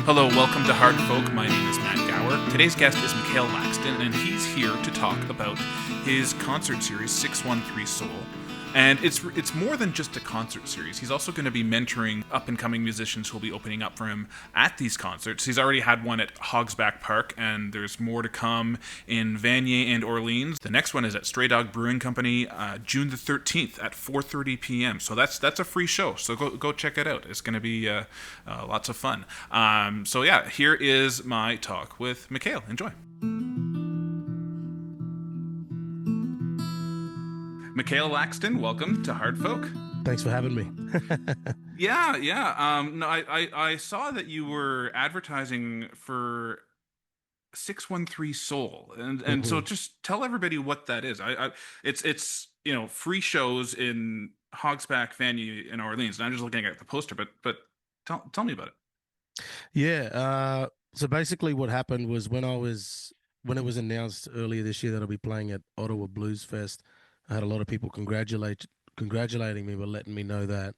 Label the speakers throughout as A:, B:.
A: Hello, welcome to Hard Folk. My name is Matt Gower. Today's guest is Mikhail Laxton, and he's here to talk about his concert series 613 Soul. And it's more than just a concert series. He's also going to be mentoring up-and-coming musicians who will be opening up for him at these concerts. He's already had one at Hogsback Park, and there's more to come in Vanier and Orleans. The next one is at Stray Dog Brewing Company, June the 13th at 4:30 p.m. So that's a free show. So go check it out. It's going to be lots of fun. So yeah, here is my talk with Mikhail. Enjoy. Mikhail Laxton, welcome to Hard Folk.
B: Thanks for having me.
A: Yeah. No, I saw that you were advertising for 613 Soul, and so
B: hmm
A: just tell everybody what that is. It's free shows in Hogsback, Vanier, and Orleans. And I'm just looking at the poster, but tell me about it.
B: Yeah. So basically, what happened was when it was announced earlier this year that I'll be playing at Ottawa Blues Fest, I had a lot of people congratulating me, but letting me know that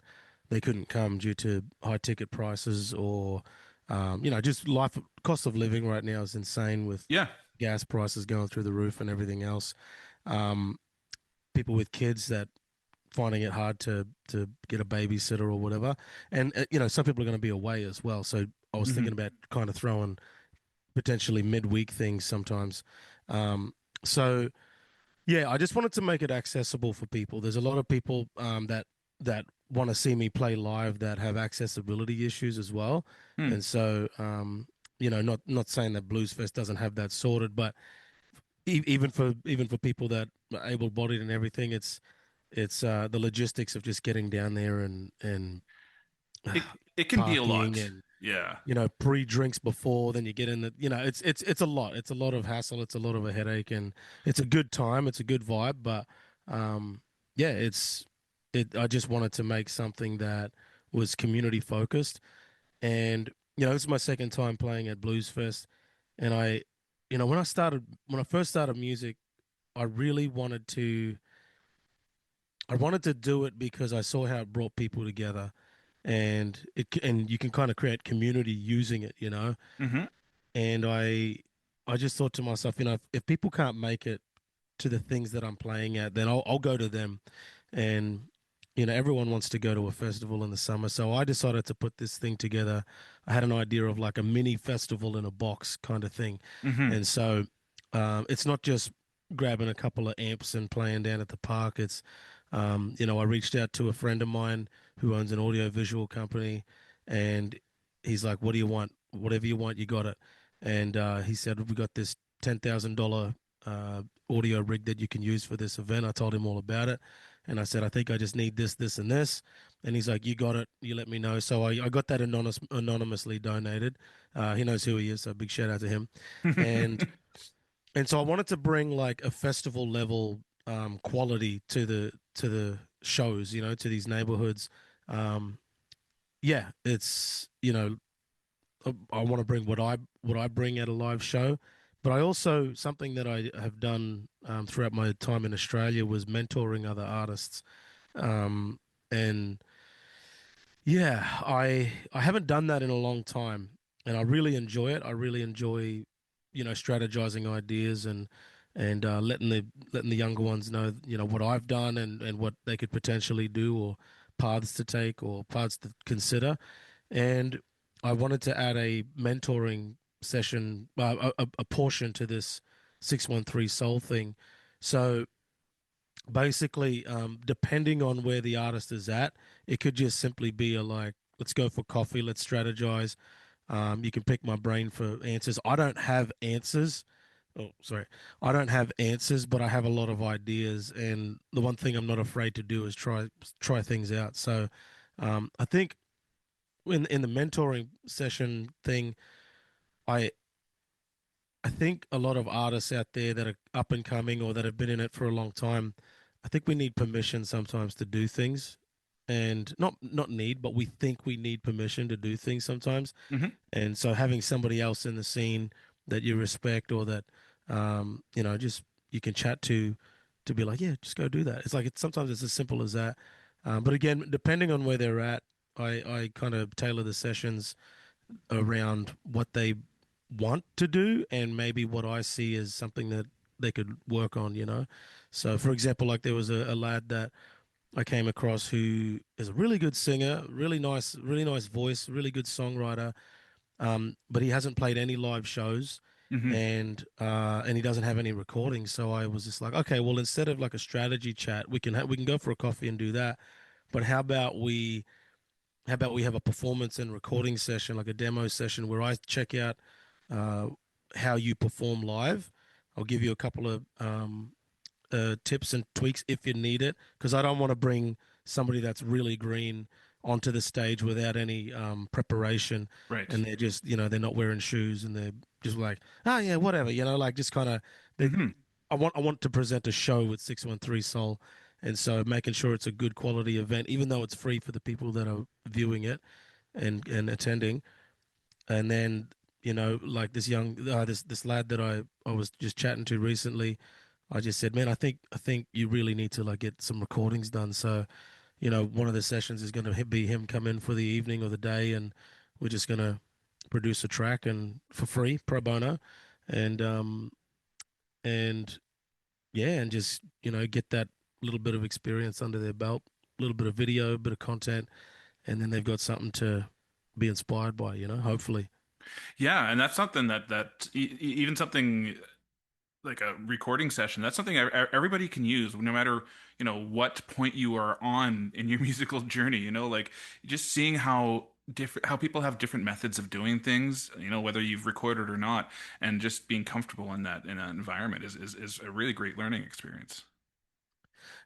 B: they couldn't come due to high ticket prices or, just life cost of living right now is insane with
A: Yeah.
B: gas prices going through the roof and everything else. Um, People with kids that finding it hard to get a babysitter or whatever. And some people are going to be away as well. So I was
A: Hmm.
B: thinking about kind of throwing potentially midweek things sometimes. Um, so yeah, I just wanted to make it accessible for people. There's a lot of people that want to see me play live that have accessibility issues as well.
A: Hmm.
B: And so not saying that Blues Fest doesn't have that sorted, but even for people that are able-bodied and everything, it's the logistics of just getting down there and
A: It can be a
B: parking
A: lot.
B: and
A: Yeah.
B: pre-drinks before, then you get in the it's a lot. It's a lot of hassle, it's a lot of a headache, and it's a good time, it's a good vibe, but um yeah, it I just wanted to make something that was community focused. And this is my second time playing at Blues Fest. And when I first started music, I really wanted to do it because I saw how it brought people together, and and you can kind of create community using it.
A: Hmm.
B: And I just thought to myself, if people can't make it to the things that I'm playing at, then I'll go to them. And everyone wants to go to a festival in the summer, so I decided to put this thing together. I had an idea of like a mini festival in a box kind of thing.
A: Hmm.
B: And so it's not just grabbing a couple of amps and playing down at the park. It's I reached out to a friend of mine who owns an audio visual company, and he's like, "What do you want? Whatever you want, you got it." And he said, "We got this $10,000 audio rig that you can use for this event." I told him all about it, and I said, "I think I just need this, this, and this." And he's like, "You got it. You let me know." So I got that anonymously donated. He knows who he is, so big shout out to him. And and so I wanted to bring like a festival level quality to the shows, to these neighborhoods. Um, yeah, it's I want to bring what I bring at a live show, but I also something that I have done throughout my time in Australia was mentoring other artists. And yeah, I haven't done that in a long time, and I really enjoy it. I really enjoy, strategizing ideas and letting the younger ones know, what I've done and what they could potentially do, or paths to take, or paths to consider. And I wanted to add a mentoring session, a portion to this 613 Soul thing. So basically, depending on where the artist is at, it could just simply be a like, let's go for coffee, let's strategize. You can pick my brain for answers. I don't have answers. Oh, sorry. I don't have answers, but I have a lot of ideas. And the one thing I'm not afraid to do is try things out. So I think in the mentoring session thing, I I think a lot of artists out there that are up and coming or that have been in it for a long time, I think we need permission sometimes to do things, and not need, but we think we need permission to do things sometimes.
A: Hmm.
B: And so having somebody else in the scene that you respect, or that just you can chat to be like, yeah, just go do that. It's like sometimes it's as simple as that. But again, depending on where they're at, I kind of tailor the sessions around what they want to do and maybe what I see as something that they could work on, you know? So, for example, like there was a lad that I came across who is a really good singer, really nice voice, really good songwriter, but he hasn't played any live shows
A: Hmm.
B: and he doesn't have any recordings. So I was just like, okay, well, instead of like a strategy chat, we can go for a coffee and do that. But how about we have a performance and recording session, like a demo session, where I check out uh, how you perform live. I'll give you a couple of tips and tweaks if you need it, because I don't want to bring somebody that's really green onto the stage without any preparation,
A: Right.
B: and they're just, you know, they're not wearing shoes and they're just like, oh yeah, whatever, you know, like just kind of.
A: Hmm.
B: I want to present a show with 613 Soul, and so making sure it's a good quality event, even though it's free for the people that are viewing it and attending. And then, you know, like this lad that I was just chatting to recently, I just said, man, I think you really need to like get some recordings done. So, you know, one of the sessions is going to be him come in for the evening or the day, and we're just going to produce a track and for free, pro bono, and and yeah, and just, you know, get that little bit of experience under their belt, a little bit of video, a bit of content, and then they've got something to be inspired by, you know, hopefully.
A: Yeah, and that's something even something like a recording session, that's something everybody can use, no matter, what point you are on in your musical journey, like just seeing how people have different methods of doing things, whether you've recorded or not, and just being comfortable in that environment is a really great learning experience.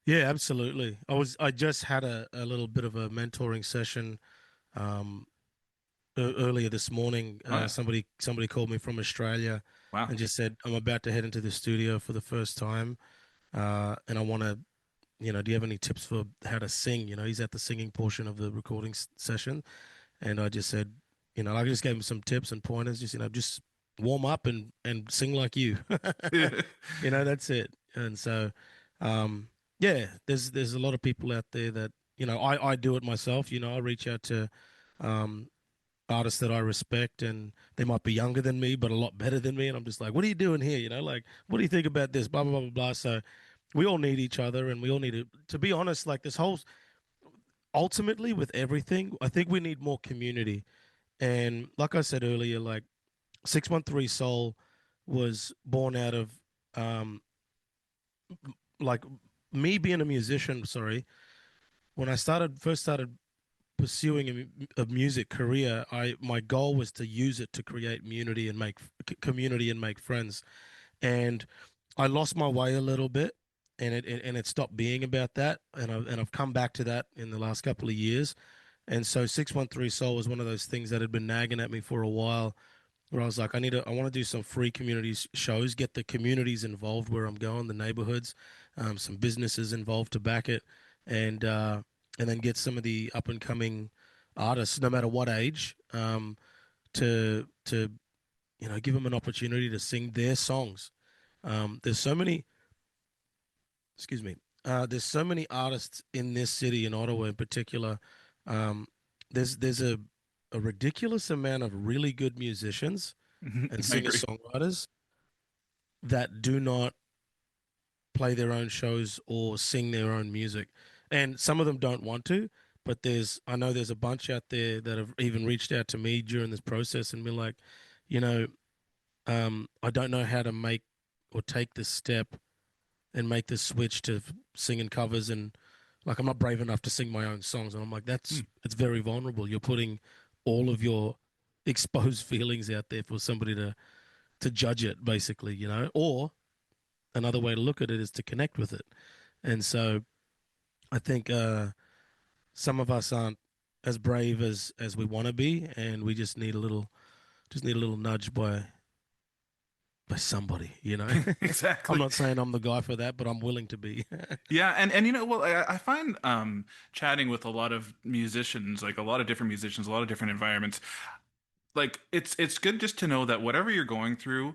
B: Yeah, absolutely. I just had a little bit of a mentoring session um earlier this morning.
A: Oh yeah.
B: Somebody called me from Australia
A: Wow.
B: and just said, I'm about to head into the studio for the first time. And I want to, you know, do you have any tips for how to sing? You know, he's at the singing portion of the recording session. And I just said, you know, I just gave him some tips and pointers, just, you know, just warm up and sing like you. You know, that's it. And so, um, yeah, there's a lot of people out there that, you know, I do it myself. You know, I reach out to um, artists that I respect, and they might be younger than me, but a lot better than me. And I'm just like, what are you doing here? You know, like, what do you think about this? Blah blah blah blah blah. So we all need each other, and we all need to be honest. Like this whole ultimately with everything, I think we need more community. And like I said earlier, like 613 Soul was born out of um like me being a musician. Sorry, when I started pursuing a music career, I my goal was to use it to create community and make community and make friends. And I lost my way a little bit, and it stopped being about that. And I've come back to that in the last couple of years. And so 613 Soul was one of those things that had been nagging at me for a while, where I was like, I want to do some free community shows, get the communities involved where I'm going, the neighborhoods, some businesses involved to back it, and uh, and then get some of the up and coming artists, no matter what age, to you know, give them an opportunity to sing their songs. There's so many, excuse me, there's so many artists in this city, in Ottawa in particular. Um, there's a ridiculous amount of really good musicians and
A: I agree.
B: singer-songwriters that do not play their own shows or sing their own music. And some of them don't want to, but I know there's a bunch out there that have even reached out to me during this process and been like, you know, I don't know how to make or take this step and make this switch to singing covers, and like I'm not brave enough to sing my own songs. And I'm like,
A: Hmm.
B: it's very vulnerable. You're putting all of your exposed feelings out there for somebody to judge it, basically, you know. Or another way to look at it is to connect with it. And so I think some of us aren't as brave as we want to be, and we just need a little nudge by somebody, you know. I'm
A: Exactly.
B: not saying I'm the guy for that, but I'm willing to be.
A: Yeah, and well, I find chatting with a lot of musicians, like a lot of different musicians, a lot of different environments, like it's good just to know that whatever you're going through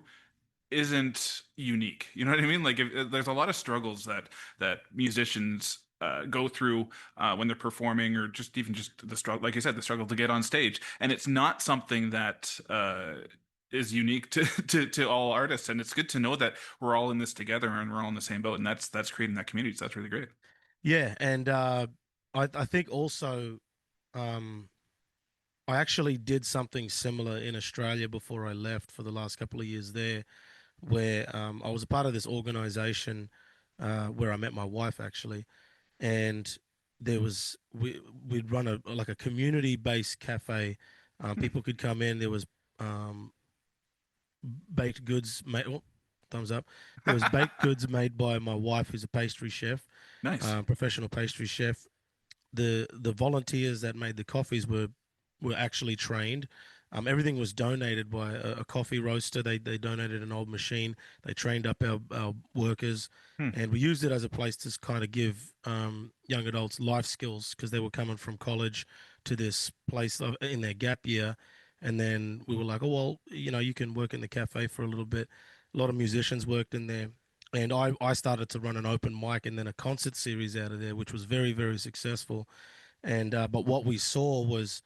A: isn't unique. You know what I mean? Like there's a lot of struggles that musicians go through when they're performing, or just even just the struggle, like you said, the struggle to get on stage. And it's not something that is unique to, to all artists. And it's good to know that we're all in this together and we're all in the same boat. And that's creating that community. So that's really great.
B: Yeah, and I think also um, I actually did something similar in Australia before I left for the last couple of years there, where I was a part of this organization where I met my wife actually, and we'd run a like a community-based cafe.
A: Hmm.
B: People could come in. There was um, baked goods made. Oh, thumbs up. There was baked goods made by my wife, who's a pastry chef,
A: Nice.
B: professional pastry chef. The volunteers that made the coffees were actually trained. Everything was donated by a coffee roaster. They donated an old machine. They trained up our workers,
A: Hmm.
B: and we used it as a place to kind of give young adults life skills because they were coming from college to this place in their gap year. And then we were like, oh, well, you can work in the cafe for a little bit. A lot of musicians worked in there. And I started to run an open mic and then a concert series out of there, which was very, very successful. And but what we saw was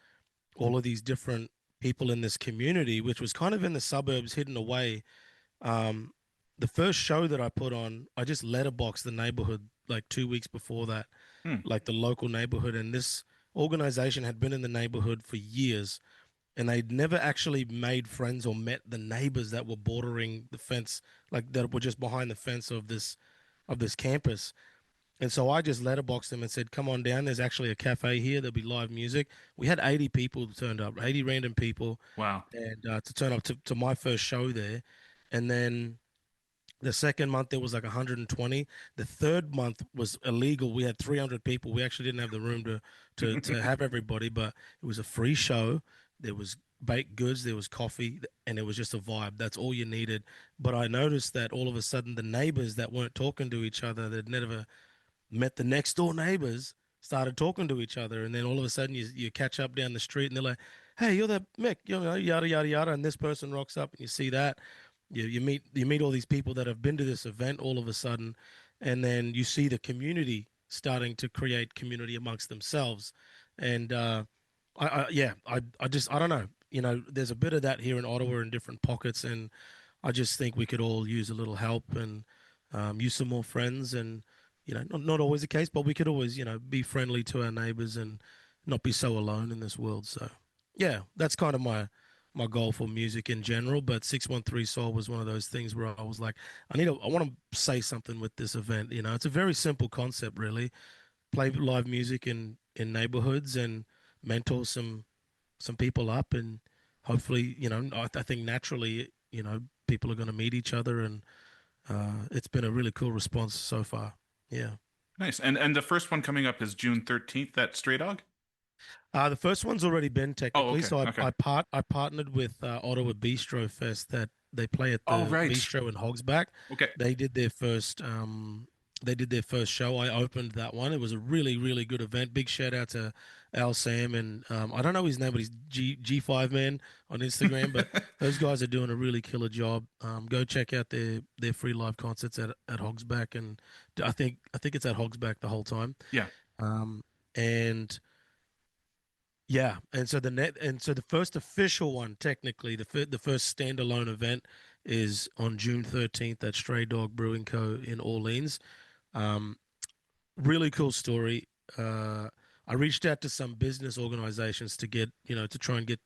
B: all of these different people in this community, which was kind of in the suburbs, hidden away. Um, the first show that I put on, I just letterboxed the neighborhood like 2 weeks before that,
A: Hmm.
B: like the local neighborhood. And this organization had been in the neighborhood for years, and they'd never actually made friends or met the neighbors that were bordering the fence, like that were just behind the fence of this campus. And so I just letterboxed them and said, "Come on down. There's actually a cafe here. There'll be live music." We had 80 people turned up, 80 random people,
A: Wow.
B: and to turn up to my first show there. And then the second month there was like 120. The third month was illegal. We had 300 people. We actually didn't have the room to have everybody, but it was a free show. There was baked goods, there was coffee, and it was just a vibe. That's all you needed. But I noticed that all of a sudden the neighbors that weren't talking to each other, that never met the next door neighbors, started talking to each other, and then all of a sudden you catch up down the street, and they're like, "Hey, you're that Mick," yada yada yada, and this person rocks up, and you see that you meet all these people that have been to this event all of a sudden, and then you see the community starting to create community amongst themselves, and I don't know, there's a bit of that here in Ottawa in different pockets, and I just think we could all use a little help and use some more friends and not always the case, but we could always, be friendly to our neighbors and not be so alone in this world. So, yeah, that's kind of my goal for music in general. But 613 Soul was one of those things where I was like, I want to say something with this event. It's a very simple concept, really. Play live music in neighborhoods and mentor some people up, and hopefully, I think naturally, people are going to meet each other, and it's been a really cool response so far. Yeah.
A: Nice. And the first one coming up is June 13th at Stray Dog.
B: The first one's already been
A: Oh,
B: technically.
A: okay.
B: So
A: Okay.
B: I partnered with Ottawa Bistro Fest that they play at
A: Oh,
B: the
A: right.
B: bistro in Hogsback.
A: Okay.
B: They did their first they did their first show. I opened that one. It was a really, really good event. Big shout out to Al Sam and I don't know his name, but he's G5 Man on Instagram. But those guys are doing a really killer job. Go check out their free live concerts at Hogsback, and I think it's at Hogsback the whole time.
A: Yeah.
B: Um, and yeah, and so the first official one, technically, the first standalone event is on June 13th at Stray Dog Brewing Co. in Orleans. Um, Really cool story. I reached out to some business organizations to get, to try and get,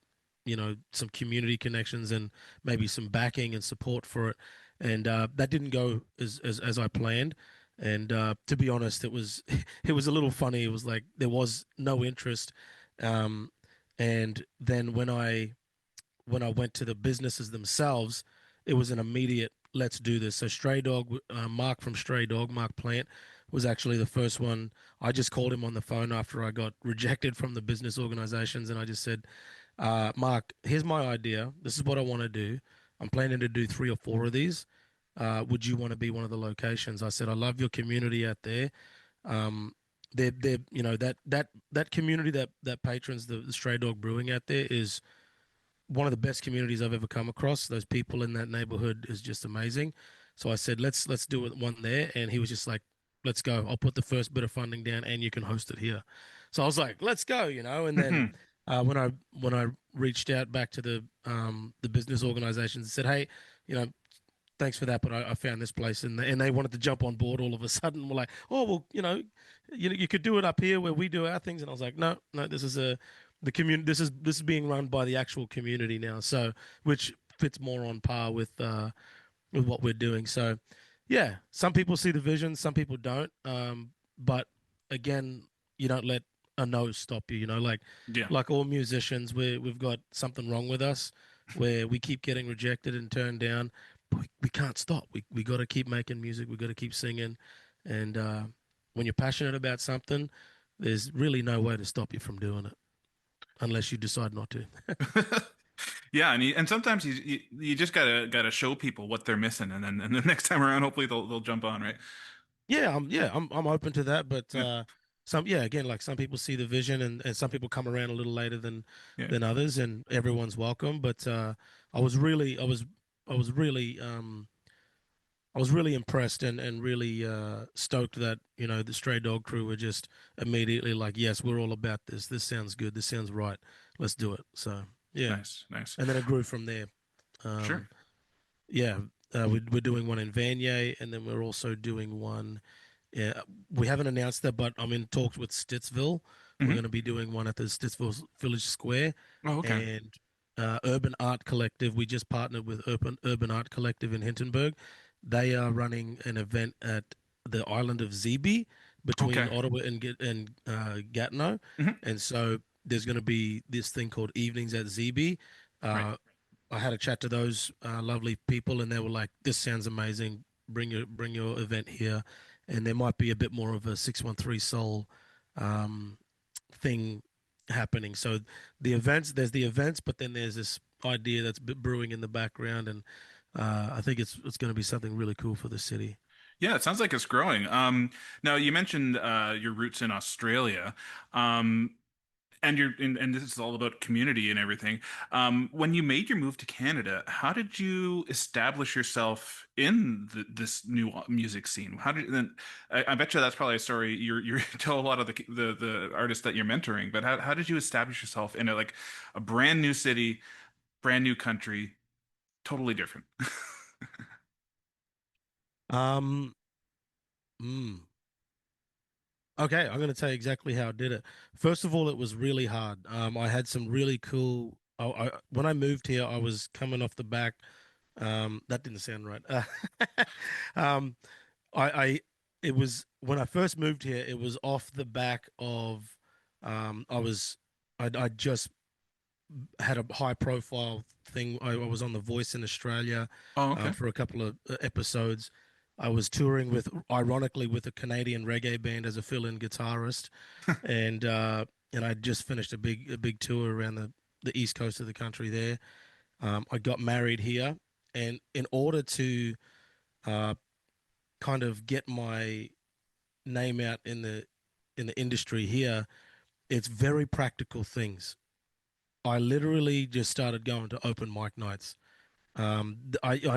B: some community connections and maybe some backing and support for it. And that didn't go as I planned. And to be honest, it was it was a little funny. It was like there was no interest. Um, and then when I went to the businesses themselves, it was an immediate let's do this. So Stray Dog, Mark from Stray Dog, Mark Plant, was actually the first one. I just called him on the phone after I got rejected from the business organizations, and I just said, Mark, here's my idea. This is what I want to do. I'm planning to do 3 or 4 of these. Would you want to be one of the locations? I said, I love your community out there. Um, they're that community that patrons the Stray Dog Brewing out there is one of the best communities I've ever come across. Those people in that neighborhood is just amazing. So I said, let's do it one there. And he was just like, let's go. I'll put the first bit of funding down, and you can host it here. So I was like, let's go, And then when I reached out back to the business organizations and said, hey, you know, thanks for that, but I found this place, and they wanted to jump on board all of a sudden. We're like, oh well, you could do it up here where we do our things, and I was like, no, no, this is the community. This is being run by the actual community now, so which fits more on par with what we're doing. So, yeah, some people see the vision, some people don't. But again, you don't let a no stop you.
A: Yeah.
B: Like all musicians, we've got something wrong with us, where we keep getting rejected and turned down. But we can't stop. We got to keep making music. We got to keep singing, and when you're passionate about something, there's really no way to stop you from doing it unless you decide not to.
A: Yeah, and sometimes you just gotta show people what they're missing, and then next time around, hopefully they'll jump on, right?
B: I'm open to that, but
A: Yeah,
B: again, like some people see the vision, and some people come around a little later
A: yeah,
B: than others, and everyone's welcome. But I was really, I was really, I was really impressed and really stoked that the Stray Dog Crew were just immediately like, yes, we're all about this. This sounds good. This sounds right. Let's do it. So yeah,
A: nice, nice,
B: and then it grew from there.
A: sure.
B: Um, yeah, we're doing one in Vanier, and then we're also doing one. Yeah, we haven't announced that, but I'm in talks with Stittsville. We're going
A: Hmm.
B: to be doing one at the Stittsville Village Square,
A: Oh, okay.
B: and Urban Art Collective. We just partnered with Urban Art Collective in Hintonburg. They are running an event at the island of Zeebe between
A: Okay.
B: Ottawa and Gatineau,
A: Hmm.
B: and so there's going to be this thing called Evenings at Zeebe.
A: Right.
B: Uh, I had a chat to those lovely people, and they were like, "This sounds amazing. Bring your event here." And there might be a bit more of a 613 soul um, thing happening. So there's the events, but then there's this idea that's brewing in the background, and I think it's going to be something really cool for the city.
A: Yeah, it sounds like it's growing. Now you mentioned your roots in Australia. And and this is all about community and everything. When you made your move to Canada, how did you establish yourself in this new music scene? How did then? I bet you that's probably a story you tell a lot of the artists that you're mentoring. But how did you establish yourself in a brand new city, brand new country, totally different?
B: Um, mm, okay, I'm going to tell you exactly how I did it. First of all, it was really hard. I had some really cool. When I moved here, I was coming off the back. That didn't sound right. Um, I it was when I first moved here, it was off the back of I just had a high profile thing. I was on The Voice in Australia
A: Oh, okay.
B: for a couple of episodes. I was touring ironically, with a Canadian reggae band as a fill-in guitarist, and I just finished a big tour around the east coast of the country there. I got married here, and in order to uh, kind of get my name out in the industry here, it's very practical things. I literally just started going to open mic nights. I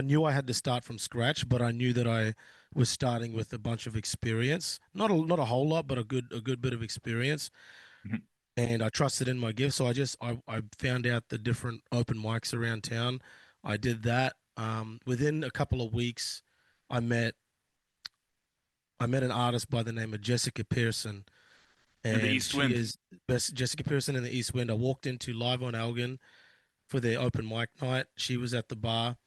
B: knew I had to start from scratch, but I knew that I was starting with a bunch of experience, not a whole lot, but a good bit of experience,
A: Mhm.
B: and I trusted in my gift. So I found out the different open mics around town. I did that. Within a couple of weeks, I met I met an artist by the name of Jessica Pearson,
A: And the
B: and
A: East
B: she
A: Wind.
B: is best Jessica Pearson in the East Wind. I walked into Live on Elgin for their open mic night. She was at the bar.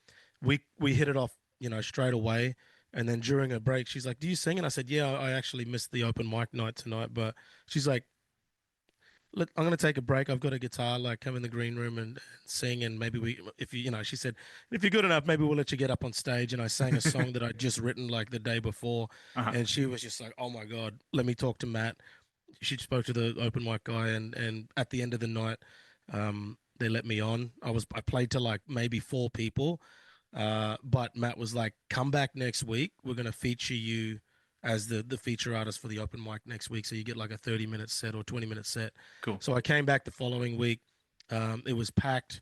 B: We hit it off, straight away. And then during a break, she's like, "Do you sing?" And I said, "Yeah, I actually missed the open mic night tonight." But she's like, "Look, I'm gonna take a break. I've got a guitar. Like, come in the green room and sing. And maybe if she said, if you're good enough, maybe we'll let you get up on stage." And I sang a song that I'd just written like the day before,
A: Uh-huh.
B: and she was just like, "Oh my God, let me talk to Matt." She spoke to the open mic guy, and at the end of the night, they let me on. I played to like maybe four people, but Matt was like, "Come back next week. We're gonna feature you as the feature artist for the open mic next week, so you get like a 30-minute set or 20-minute set."
A: Cool.
B: So I came back the following week. It was packed,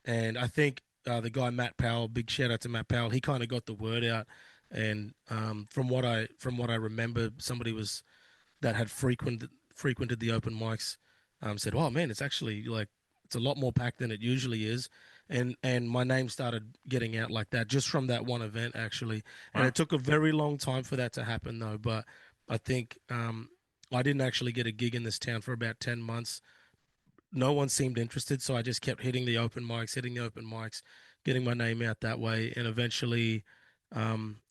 B: and I think the guy Matt Powell, big shout out to Matt Powell, he kind of got the word out, And from what I remember, somebody was that had frequented the open mics said, "Oh man, it's actually like it's a lot more packed than it usually is," and my name started getting out like that just from that one event actually. And
A: Wow.
B: it took a very long time for that to happen though. But I think I didn't actually get a gig in this town for about 10 months. No one seemed interested, so I just kept hitting the open mics, getting my name out that way, and eventually,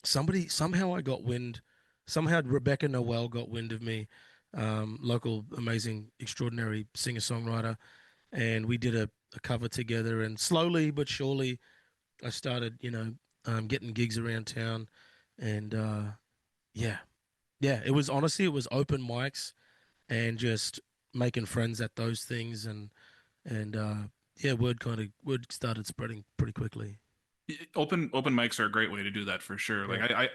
B: somebody somehow I got wind, somehow Rebecca Noel got wind of me, local amazing, extraordinary singer-songwriter, and we did a cover together, and slowly but surely, I started, getting gigs around town, and yeah, yeah, it was open mics and just making friends at those things and yeah, word started spreading pretty quickly.
A: Open mics are a great way to do that for sure. Like
B: Yeah.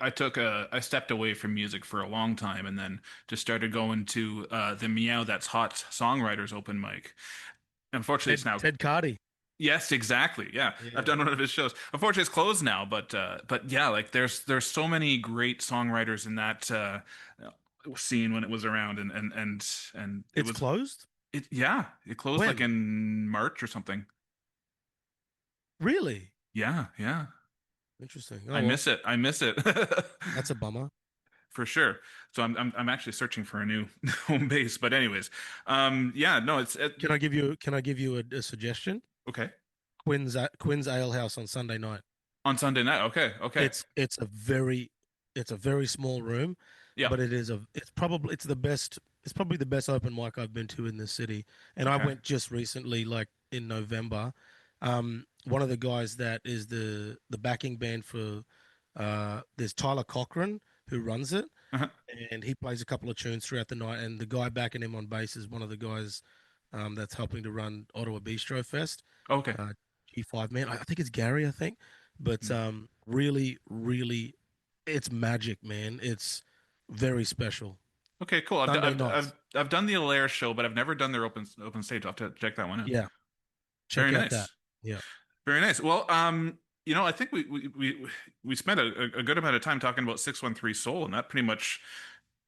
A: I stepped away from music for a long time and then just started going to the Meow That's Hot songwriters open mic. Unfortunately, it's
B: Ted
A: now.
B: Ted Cardi.
A: Yes, exactly. Yeah, I've
B: Yeah.
A: done one of his shows. Unfortunately, it's closed now, but yeah, like there's so many great songwriters in that scene when it was around, and it
B: It's
A: was
B: closed?
A: it. Yeah, it closed like
B: When?
A: in March or something.
B: Really?
A: Yeah, yeah.
B: Interesting.
A: I
B: Oh well,
A: miss it. I miss it.
B: that's a bummer.
A: For sure. So I'm actually searching for a new home base. But anyways, yeah, no,
B: Can I give you a suggestion?
A: okay.
B: Quinn's Ale House on Sunday night.
A: On Sunday night. Okay, okay.
B: It's a very small room,
A: Yeah.
B: but it's probably the best open mic I've been to in the city. And I
A: Okay.
B: went just recently, like in November. One of the guys that is the backing band for there's Tyler Cochran who runs it,
A: Uh-huh.
B: and he plays a couple of tunes throughout the night. And the guy backing him on bass is one of the guys that's helping to run Ottawa Bistro Fest.
A: Okay.
B: Uh, G5 man, I think it's Gary, I think, but really, really, it's magic, man. It's very special.
A: Okay, cool.
B: Sunday nights.
A: I've done the Alair show, but I've never done their open stage. I'll have to check that one out.
B: Yeah,
A: Very
B: check out that.
A: nice.
B: Yeah.
A: Very nice. Well, I think we spent a good amount of time talking about 613 Soul, and that pretty much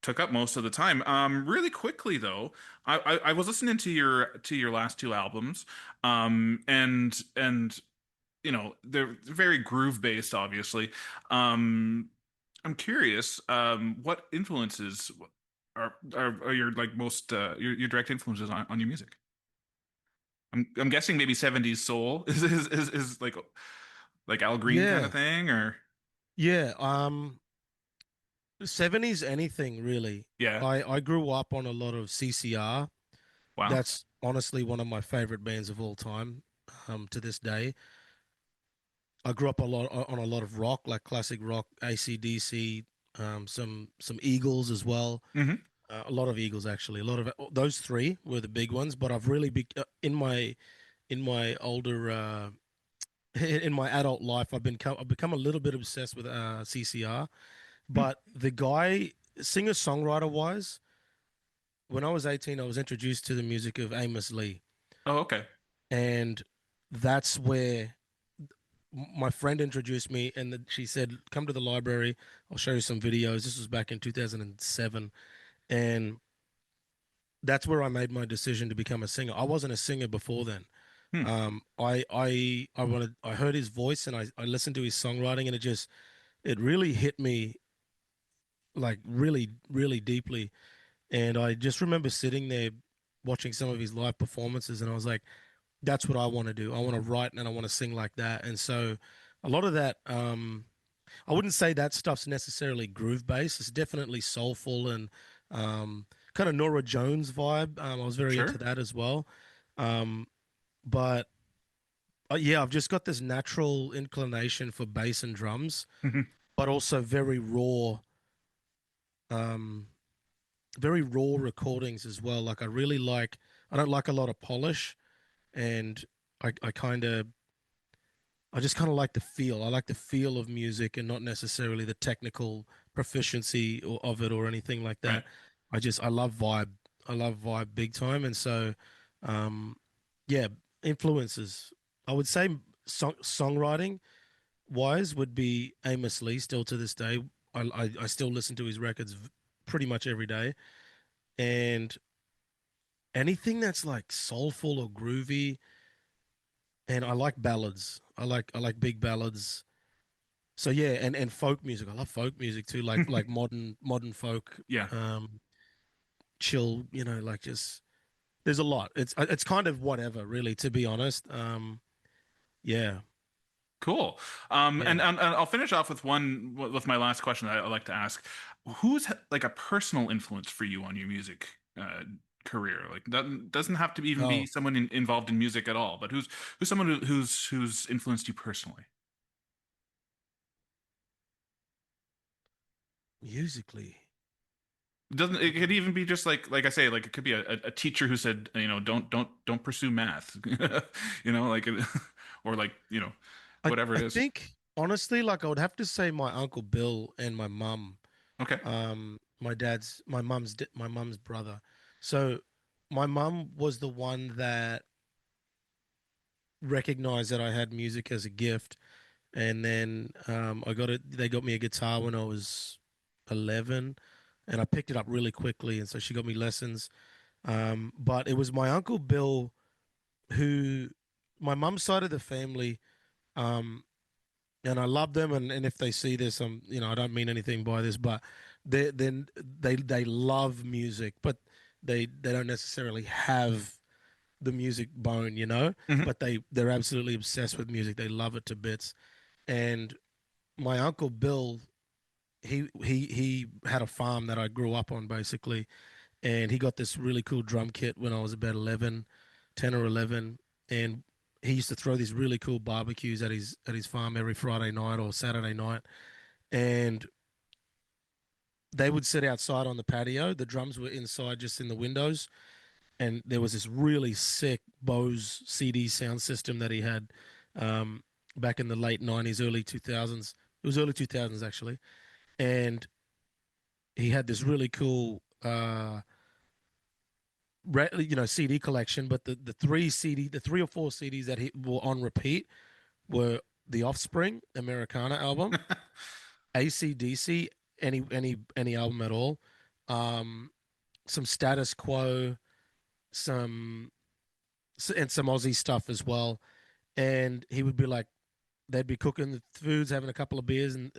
A: took up most of the time. Really quickly though, I was listening to your last two albums, and they're very groove based, obviously. I'm curious, what influences are your like most your direct influences on your music? I'm guessing maybe 70s soul is like Al Green kind of
B: Yeah.
A: thing, or
B: Yeah. 70s anything really.
A: yeah.
B: I grew up on a lot of CCR.
A: Wow.
B: That's honestly one of my favorite bands of all time, to this day. I grew up on a lot of rock, like classic rock, AC/DC, some Eagles as well.
A: Hmm.
B: A lot of Eagles actually. A lot of those three were the big ones, but I've really in my older in my adult life, I've become a little bit obsessed with CCR. But the guy, singer songwriter wise, when I was 18, I was introduced to the music of Amos Lee,
A: Oh, okay.
B: and that's where my friend introduced me, and she said, "Come to the library. I'll show you some videos." This was back in 2007, and that's where I made my decision to become a singer. I wasn't a singer before then.
A: Hmm.
B: I heard his voice and I listened to his songwriting, and it really hit me like really, really deeply. And I just remember sitting there watching some of his live performances, and I was like, that's what I want to do. I want to write and I want to sing like that. And so a lot of that, I wouldn't say that stuff's necessarily groove based. It's definitely soulful and kind of Nora Jones vibe. I was very into
A: Sure.
B: that as well. Um, but yeah, I've just got this natural inclination for bass and drums, but also um, very raw recordings as well. Like I don't like a lot of polish, and I kind of I just kind of like the feel. I like the feel of music and not necessarily the technical proficiency of it or anything like
A: Right.
B: that. I love vibe. I love vibe big time. And so, um, yeah, influences. I would say songwriting, wise would be Amos Lee. Still to this day, I still listen to his records pretty much every day. And anything that's like soulful or groovy, and I like ballads. I like big ballads. So yeah, and folk music. I love folk music too, like modern folk,
A: Yeah.
B: um, chill. Like just there's a lot. It's kind of whatever, really, to be honest. Yeah,
A: Cool.
B: yeah.
A: And I'll finish off with one with my last question that I like to ask. Who's like a personal influence for you on your music career? Like that doesn't have to even be
B: Oh,
A: someone involved in music at all, but who's someone who's influenced you personally?
B: musically.
A: It doesn't it could even be just like I say, like it could be a teacher who said, don't pursue math. Like or like,
B: I
A: whatever
B: I
A: it is.
B: think honestly, like I would have to say my Uncle Bill and my mum.
A: Okay.
B: My mum's brother. So my mum was the one that recognized that I had music as a gift, and then I got it. They got me a guitar when I was 11, and I picked it up really quickly, and so she got me lessons. But it was my Uncle Bill who, my mum's side of the family. Um, and I love them. And if they see this, I don't mean anything by this, but they love music, but they don't necessarily have the music bone.
A: Hmm.
B: But they're absolutely obsessed with music. They love it to bits. And my uncle Bill, he had a farm that I grew up on basically, and he got this really cool drum kit when I was about 11, 10 or 11, and he used to throw these really cool barbecues at his farm every Friday night or Saturday night, and they would sit outside on the patio. The drums were inside, just in the windows, and there was this really sick Bose CD sound system that he had um, back in the late '90s, early 2000s. It was early 2000s actually, and he had this really cool CD collection, but the three or four CDs that he were on repeat were the Offspring Americana album, AC/DC, any album at all, um, some Status Quo, some and some Aussie stuff as well. And he would be like, they'd be cooking the foods, having a couple of beers, and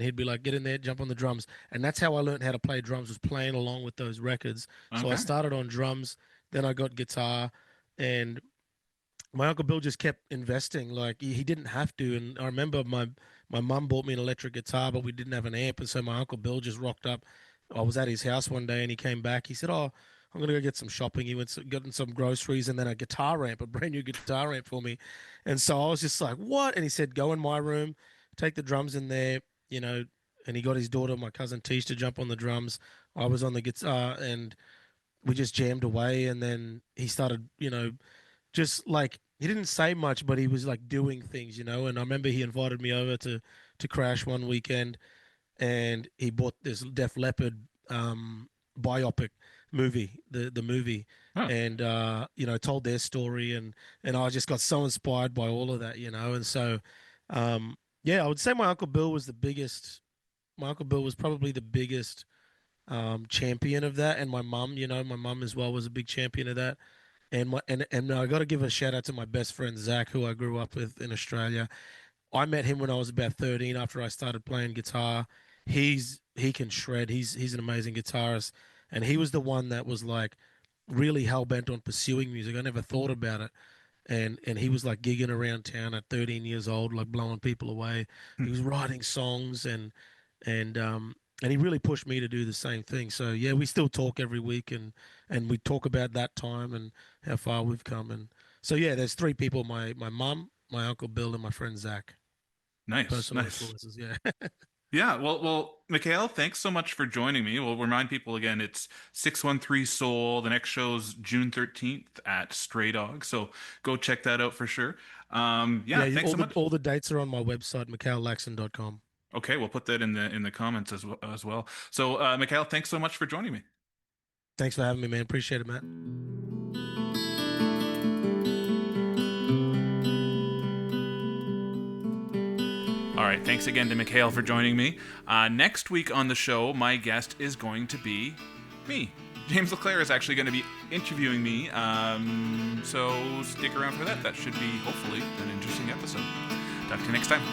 B: he'd be like, "Get in there, jump on the drums." And that's how I learned how to play drums, was playing along with those records. So I
A: Okay.
B: started on drums, then I got guitar, and my uncle Bill just kept investing. Like he didn't have to. And I remember my mum bought me an electric guitar, but we didn't have an amp, and so my uncle Bill just rocked up. I was at his house one day, and he came back. He said, "Oh, I'm gonna go get some shopping." He gotten some groceries and then a guitar amp, a brand new guitar amp for me. And so I was just like, "What?" And he said, "Go in my room, take the drums in there." You know, and he got his daughter, my cousin Tish, to jump on the drums. I was on the guitar, and we just jammed away. And then he started, just like he didn't say much, but he was like doing things. And I remember he invited me over to crash one weekend, and he bought this Def Leppard biopic movie, the movie,
A: Oh,
B: and told their story, and I just got so inspired by all of that. And so yeah, I would say my Uncle Bill was the biggest. My Uncle Bill was probably the biggest champion of that, and my mum as well was a big champion of that. And I got to give a shout out to my best friend Zach, who I grew up with in Australia. I met him when I was about 13 after I started playing guitar. He can shred. He's an amazing guitarist, and he was the one that was like really hell bent on pursuing music. I never thought about it, and he was like gigging around town at 13 years old, like blowing people away. He was writing songs, and he really pushed me to do the same thing. So yeah, we still talk every week, and we talk about that time and how far we've come. And so yeah, there's three people: my mum, my uncle Bill, and my friend Zach.
A: nice,
B: Personal
A: nice.
B: influences, yeah.
A: Yeah, well, Mikhail, thanks so much for joining me. We'll remind people again, it's 613 Soul. The next show's June 13th at Stray Dog. So go check that out for sure. Yeah,
B: Yeah,
A: thanks
B: all
A: so
B: the
A: much.
B: all the dates are on my website, mikhaillellaxton.com.
A: Okay, we'll put that in the comments as well. So, Mikhail, thanks so much for joining me.
B: Thanks for having me, man. Appreciate it, Matt.
A: All right, thanks again to Mikhail for joining me. Next week on the show, my guest is going to be me. James LeClaire is actually going to be interviewing me, so stick around for that. That should be, hopefully, an interesting episode. Talk to you next time.